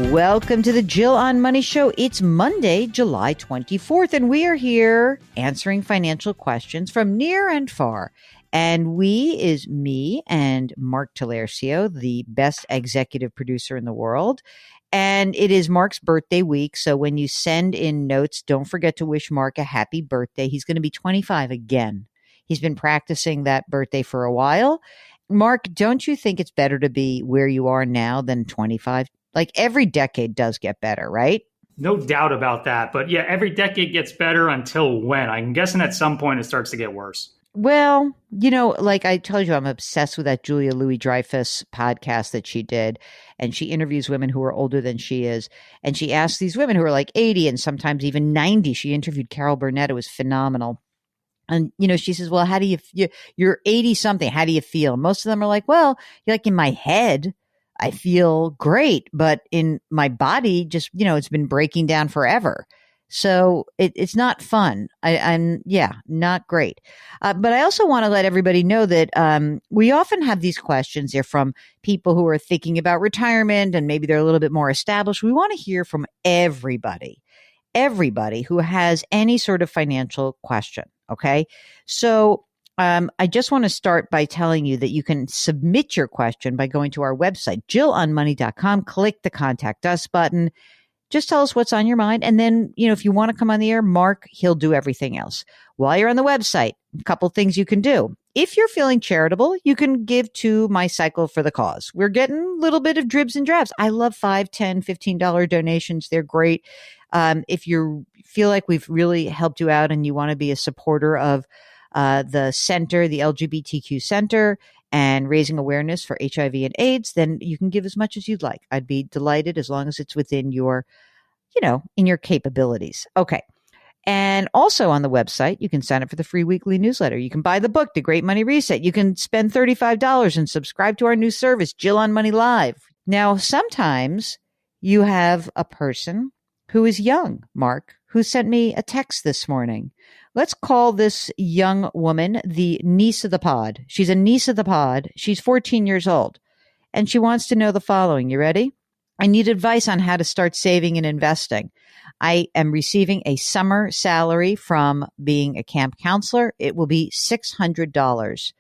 Welcome to the Jill on Money Show. It's Monday, July 24th, and we are here answering financial questions from near and far. And we is me and Mark Talercio, the best executive producer in the world. And it is Mark's birthday week. So when you send in notes, don't forget to wish Mark a happy birthday. He's going to be 25 again. He's been practicing that birthday for a while. Mark, don't you think it's better to be where you are now than 25? Like every decade does get better, right? No doubt about that. But yeah, every decade gets better until when? I'm guessing at some point it starts to get worse. Well, you know, like I told you, I'm obsessed with that Julia Louis-Dreyfus podcast that she did. And she interviews women who are older than she is. And she asks these women who are like 80 and sometimes even 90. She interviewed Carol Burnett. It was phenomenal. And, you know, she says, well, how do you're 80 something. How do you feel? Most of them are like, well, like in my head, I feel great, but in my body, just, you know, it's been breaking down forever. So it's not fun. I'm not great. But I also want to let everybody know that we often have these questions. They're from people who are thinking about retirement and maybe they're a little bit more established. We want to hear from everybody who has any sort of financial question. Okay. So I just want to start by telling you that you can submit your question by going to our website, jillonmoney.com, click the Contact Us button. Just tell us what's on your mind. And then, you know, if you want to come on the air, Mark, he'll do everything else. While you're on the website, a couple things you can do. If you're feeling charitable, you can give to My Cycle for the Cause. We're getting a little bit of dribs and drabs. I love $5, $10, $15 donations. They're great. If you feel like we've really helped you out and you want to be a supporter of the center, the LGBTQ center, and raising awareness for HIV and AIDS, then you can give as much as you'd like. I'd be delighted as long as it's within your, you know, in your capabilities. Okay. And also on the website, you can sign up for the free weekly newsletter. You can buy the book, The Great Money Reset. You can spend $35 and subscribe to our new service, Jill on Money Live. Now, sometimes you have a person who is young, Mark, who sent me a text this morning. Let's call this young woman the niece of the pod. She's a niece of the pod. She's 14 years old, and she wants to know the following. You ready? I need advice on how to start saving and investing. I am receiving a summer salary from being a camp counselor. It will be $600.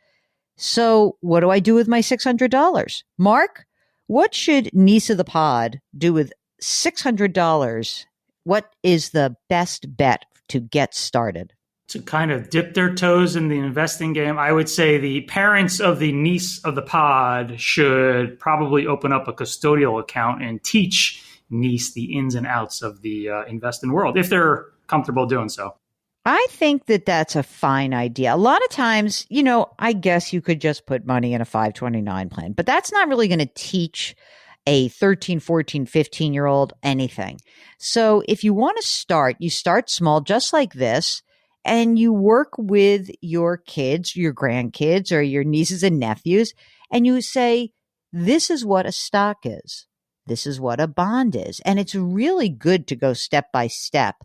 So what do I do with my $600? Mark, what should niece of the pod do with $600? What is the best bet to get started? To kind of dip their toes in the investing game, I would say the parents of the niece of the pod should probably open up a custodial account and teach niece the ins and outs of the investing world, if they're comfortable doing so. I think that that's a fine idea. A lot of times, you know, I guess you could just put money in a 529 plan, but that's not really going to teach a 13, 14, 15-year-old anything. So if you want to start, you start small, just like this, and you work with your kids, your grandkids, or your nieces and nephews, and you say, this is what a stock is. This is what a bond is. And it's really good to go step by step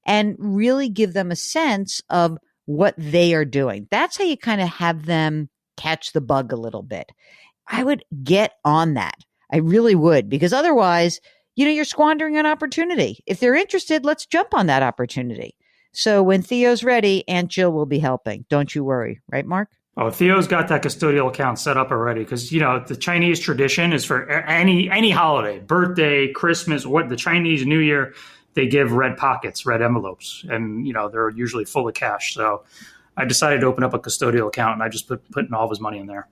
and really give them a sense of what they are doing. That's how you kind of have them catch the bug a little bit. I would get on that. I really would, because otherwise, you know, you're squandering an opportunity. If they're interested, let's jump on that opportunity. So when Theo's ready, Aunt Jill will be helping. Don't you worry. Right, Mark? Oh, Theo's got that custodial account set up already because, you know, the Chinese tradition is for any holiday, birthday, Christmas, what the Chinese New Year, they give red pockets, red envelopes, and, you know, they're usually full of cash. So I decided to open up a custodial account, and I just putting all of his money in there.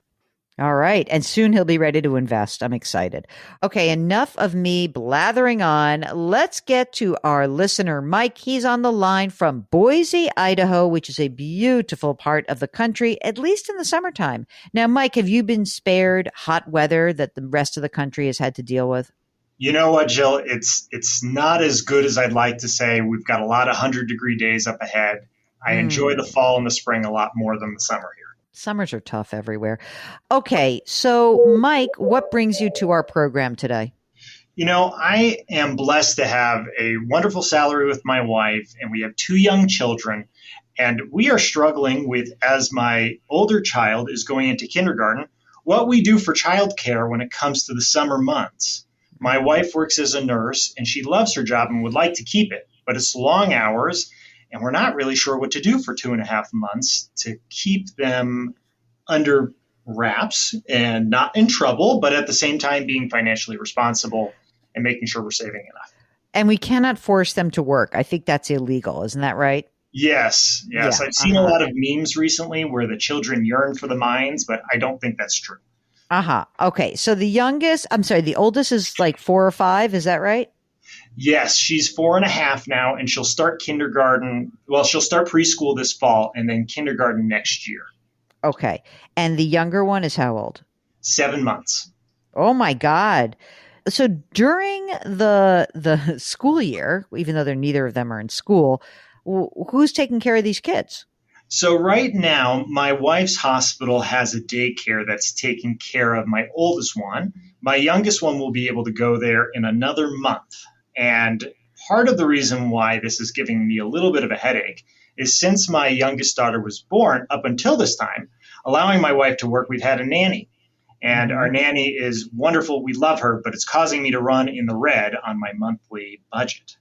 All right. And soon he'll be ready to invest. I'm excited. Okay. Enough of me blathering on. Let's get to our listener, Mike. He's on the line from Boise, Idaho, which is a beautiful part of the country, at least in the summertime. Now, Mike, have you been spared hot weather that the rest of the country has had to deal with? You know what, Jill? It's not as good as I'd like to say. We've got a lot of 100-degree days up ahead. I enjoy the fall and the spring a lot more than the summer here. Summers are tough everywhere. Okay, so Mike, what brings you to our program today? You know, I am blessed to have a wonderful salary with my wife, and we have 2 young children, and we are struggling with, as my older child is going into kindergarten, what we do for childcare when it comes to the summer months. My wife works as a nurse and she loves her job and would like to keep it, but it's long hours and we're not really sure what to do for 2.5 months to keep them under wraps and not in trouble, but at the same time being financially responsible and making sure we're saving enough. And we cannot force them to work. I think that's illegal. Isn't that right? Yes. Yeah. I've seen a lot of memes recently where the children yearn for the mines, but I don't think that's true. Okay. So the oldest is like 4 or 5. Is that right? Yes, she's 4.5 now, and she'll start kindergarten. Well, she'll start preschool this fall and then kindergarten next year. Okay. And the younger one is how old? 7 months. Oh my God. So during the school year, even though neither of them are in school, who's taking care of these kids? So right now, my wife's hospital has a daycare that's taking care of my oldest one. My youngest one will be able to go there in another month. And part of the reason why this is giving me a little bit of a headache is since my youngest daughter was born, up until this time, allowing my wife to work, we've had a nanny. And our nanny is wonderful. We love her, but it's causing me to run in the red on my monthly budget.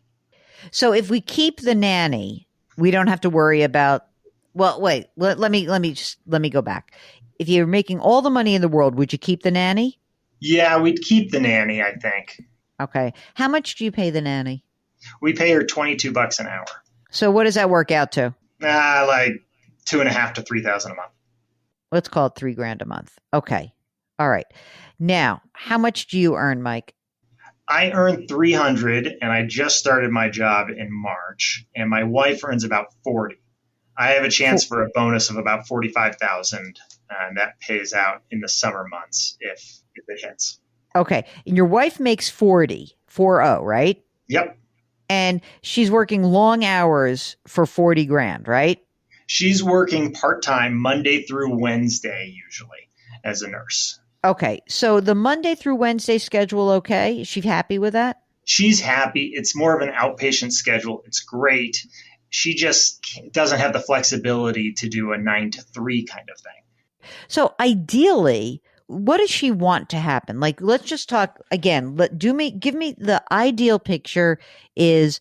So if we keep the nanny, we don't have to worry about, well, wait, let me go back. If you're making all the money in the world, would you keep the nanny? Yeah, we'd keep the nanny, I think. Okay. How much do you pay the nanny? We pay her $22 an hour. So what does that work out to? Like $2,500 to $3,000 a month. Let's call it $3,000 a month. Okay. All right. Now, how much do you earn, Mike? I earn $300, and I just started my job in March, and my wife earns about $40. I have a chance for a bonus of about $45,000, and that pays out in the summer months if it hits. Okay. And your wife makes 40, right? Yep. And she's working long hours for $40,000, right? She's working part-time Monday through Wednesday, usually, as a nurse. Okay. So the Monday through Wednesday schedule, okay? Is she happy with that? She's happy. It's more of an outpatient schedule. It's great. She just doesn't have the flexibility to do a 9 to 3 kind of thing. So ideally, what does she want to happen? Like, let's just talk again. Give me the ideal picture. Is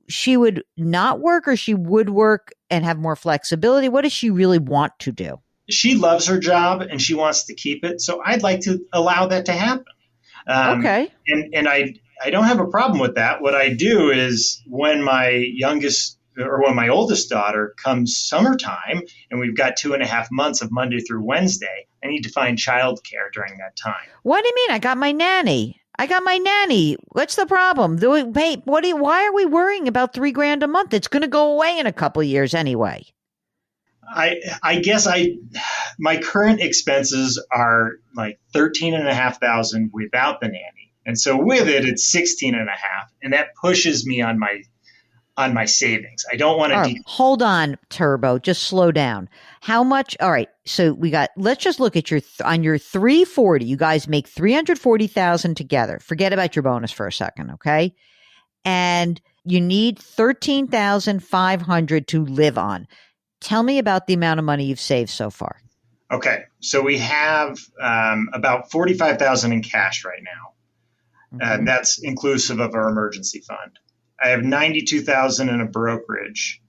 she would not work, or she would work and have more flexibility? What does she really want to do? She loves her job and she wants to keep it. So I'd like to allow that to happen. Okay. And I don't have a problem with that. What I do is when my oldest daughter comes summertime and we've got 2.5 months of Monday through Wednesday, I need to find childcare during that time. What do you mean? I got my nanny. What's the problem? Why are we worrying about $3,000 a month? It's going to go away in a couple of years anyway. I guess my current expenses are like $13,500 without the nanny. And so with it, it's $16,500. And that pushes me on my savings. I don't want to. Hold on, Turbo. Just slow down. How much? All right. So let's just look at on your 340. You guys make $340,000 together. Forget about your bonus for a second. Okay. And you need $13,500 to live on. Tell me about the amount of money you've saved so far. Okay. So we have about $45,000 in cash right now. And that's inclusive of our emergency fund. I have $92,000 in a brokerage.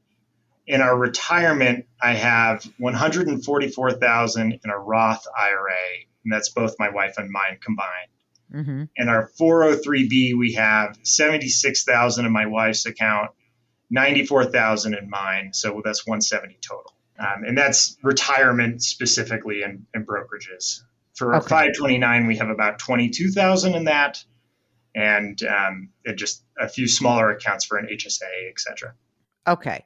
In our retirement, I have $144,000 in a Roth IRA, and that's both my wife and mine combined. Mm-hmm. In our 403B, we have $76,000 in my wife's account, $94,000 in mine, so that's $170 total. And that's retirement specifically and brokerages. For our 529, we have about $22,000 in that, and just a few smaller accounts for an HSA, et cetera. Okay.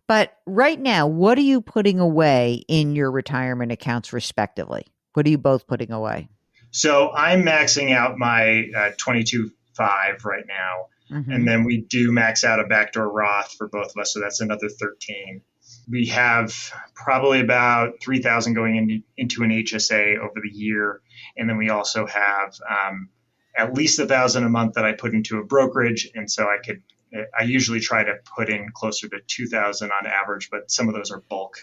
But right now, what are you putting away in your retirement accounts respectively? What are you both putting away? So I'm maxing out my 22.5 right now. Mm-hmm. And then we do max out a backdoor Roth for both of us. So that's another 13. We have probably about 3,000 going into an HSA over the year. And then we also have at least 1,000 a month that I put into a brokerage. And so I usually try to put in closer to 2,000 on average, but some of those are bulk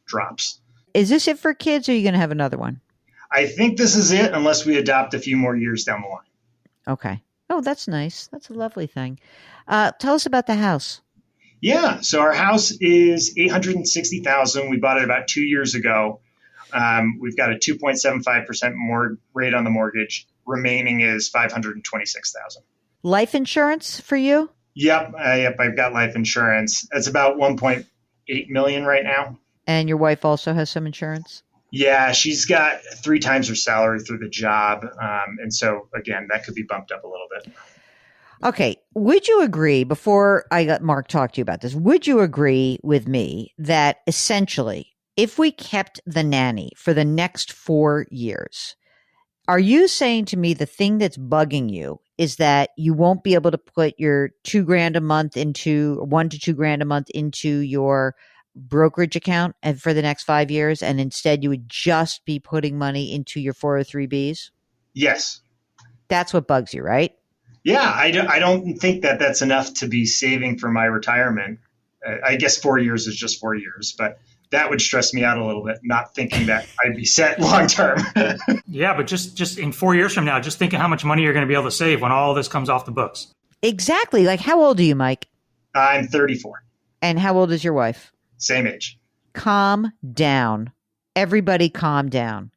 drops. Is this it for kids, or are you going to have another one? I think this is it, unless we adopt a few more years down the line. Okay. Oh, that's nice. That's a lovely thing. Tell us about the house. Yeah, so our house is 860,000. We bought it about 2 years ago. We've got a 2.75% rate on the mortgage. Remaining is 526,000. Life insurance for you? Yep. I've got life insurance. It's about 1.8 million right now. And your wife also has some insurance? Yeah, she's got 3 times her salary through the job, and so again, that could be bumped up a little bit. Okay. Would you agree, before I let Mark talk to you about this, would you agree with me that essentially, if we kept the nanny for the next 4 years, are you saying to me the thing that's bugging you is that you won't be able to put your 2 grand a month into 1 to 2 grand a month into your brokerage account and for the next 5 years, and instead you would just be putting money into your 403bs? Yes. That's what bugs you, right? Yeah, I don't think that that's enough to be saving for my retirement. I guess 4 years is just 4 years, but that would stress me out a little bit, not thinking that I'd be set long term. Yeah, but just in 4 years from now, just think of how much money you're going to be able to save when all this comes off the books. Exactly. Like, how old are you, Mike? I'm 34. And how old is your wife? Same age. Calm down. Everybody calm down.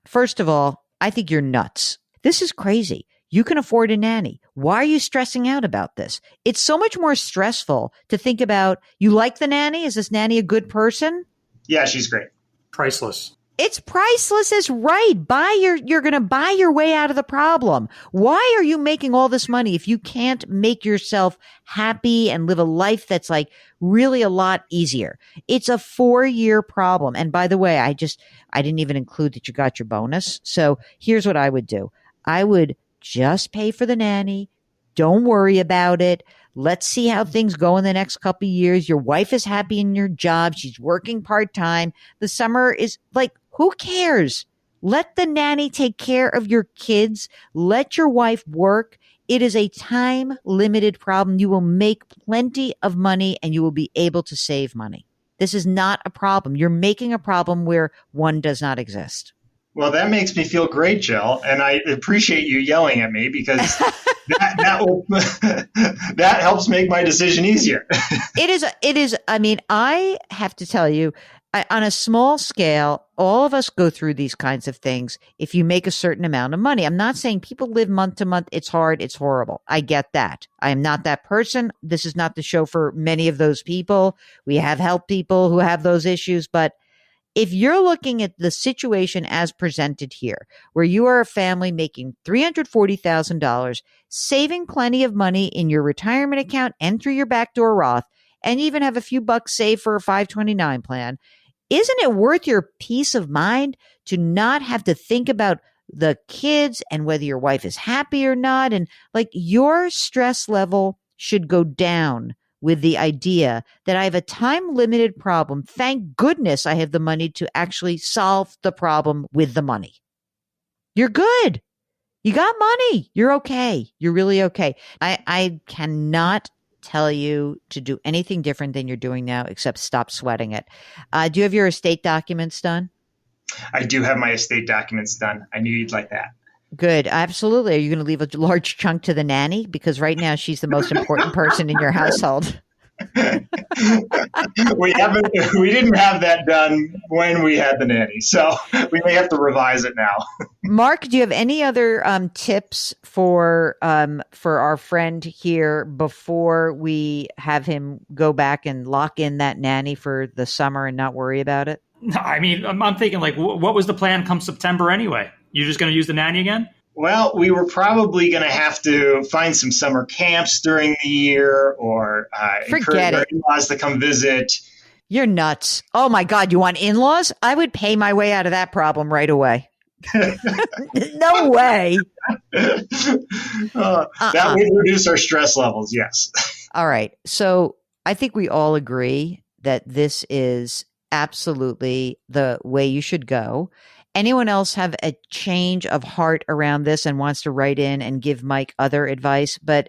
First of all, I think you're nuts. This is crazy. You can afford a nanny. Why are you stressing out about this? It's so much more stressful to think about, you like the nanny? Is this nanny a good person? Yeah, she's great. Priceless. It's priceless is right. You're going to buy your way out of the problem. Why are you making all this money if you can't make yourself happy and live a life that's like really a lot easier? It's a 4-year problem. And by the way, I didn't even include that you got your bonus. So here's what I would do. I would just pay for the nanny. Don't worry about it. Let's see how things go in the next couple of years. Your wife is happy in your job. She's working part-time. The summer is like, who cares? Let the nanny take care of your kids. Let your wife work. It is a time-limited problem. You will make plenty of money and you will be able to save money. This is not a problem. You're making a problem where one does not exist. Well, that makes me feel great, Jill, and I appreciate you yelling at me because that helps make my decision easier. It is. I mean, I have to tell you, on a small scale, all of us go through these kinds of things. If you make a certain amount of money, I'm not saying people live month to month. It's hard. It's horrible. I get that. I am not that person. This is not the show for many of those people. We have helped people who have those issues, but if you're looking at the situation as presented here, where you are a family making $340,000, saving plenty of money in your retirement account and through your backdoor Roth, and even have a few bucks saved for a 529 plan, isn't it worth your peace of mind to not have to think about the kids and whether your wife is happy or not? And like, your stress level should go down with the idea that I have a time-limited problem. Thank goodness I have the money to actually solve the problem with the money. You're good. You got money. You're okay. You're really okay. I cannot tell you to do anything different than you're doing now, except stop sweating it. Do you have your estate documents done? I do have my estate documents done. I knew you'd like that. Good. Absolutely. Are you going to leave a large chunk to the nanny? Because right now she's the most important person in your household. We didn't have that done when we had the nanny, so we may have to revise it now. Mark, do you have any other tips for our friend here before we have him go back and lock in that nanny for the summer and not worry about it? No, I mean, I'm thinking like, what was the plan come September anyway? You're just going to use the nanny again? Well, we were probably going to have to find some summer camps during the year or encourage our in-laws to come visit. You're nuts. Oh, my God. You want in-laws? I would pay my way out of that problem right away. No way. That would reduce our stress levels, yes. All right. So I think we all agree that this is absolutely the way you should go. Anyone else have a change of heart around this and wants to write in and give Mike other advice? But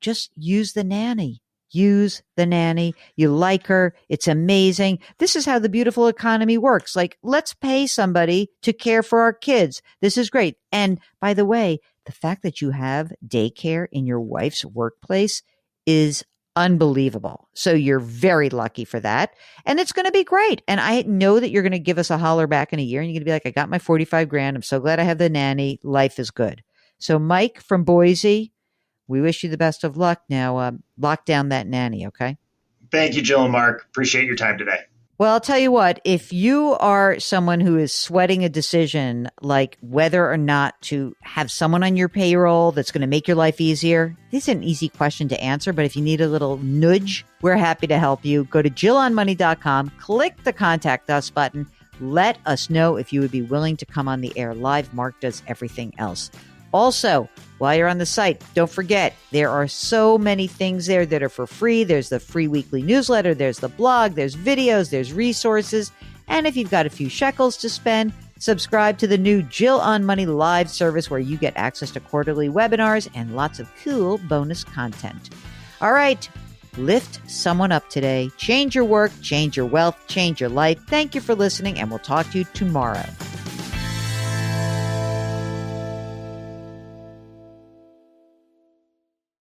just use the nanny. use the nanny. You like her. It's amazing. This is how the beautiful economy works. Like, let's pay somebody to care for our kids. This is great. And by the way, the fact that you have daycare in your wife's workplace is unbelievable. So you're very lucky for that. And it's going to be great. And I know that you're going to give us a holler back in a year and you're going to be like, I got my 45 grand. I'm so glad I have the nanny. Life is good. So Mike from Boise, we wish you the best of luck. Now, lock down that nanny, okay? Thank you, Jill and Mark. Appreciate your time today. Well, I'll tell you what, if you are someone who is sweating a decision like whether or not to have someone on your payroll that's going to make your life easier, this is an easy question to answer, but if you need a little nudge, we're happy to help you. Go to JillOnMoney.com, click the Contact Us button. Let us know if you would be willing to come on the air live. Mark does everything else. Also, while you're on the site, don't forget, there are so many things there that are for free. There's the free weekly newsletter, there's the blog, there's videos, there's resources. And if you've got a few shekels to spend, subscribe to the new Jill on Money live service where you get access to quarterly webinars and lots of cool bonus content. All right, lift someone up today. Change your work, change your wealth, change your life. Thank you for listening, and we'll talk to you tomorrow.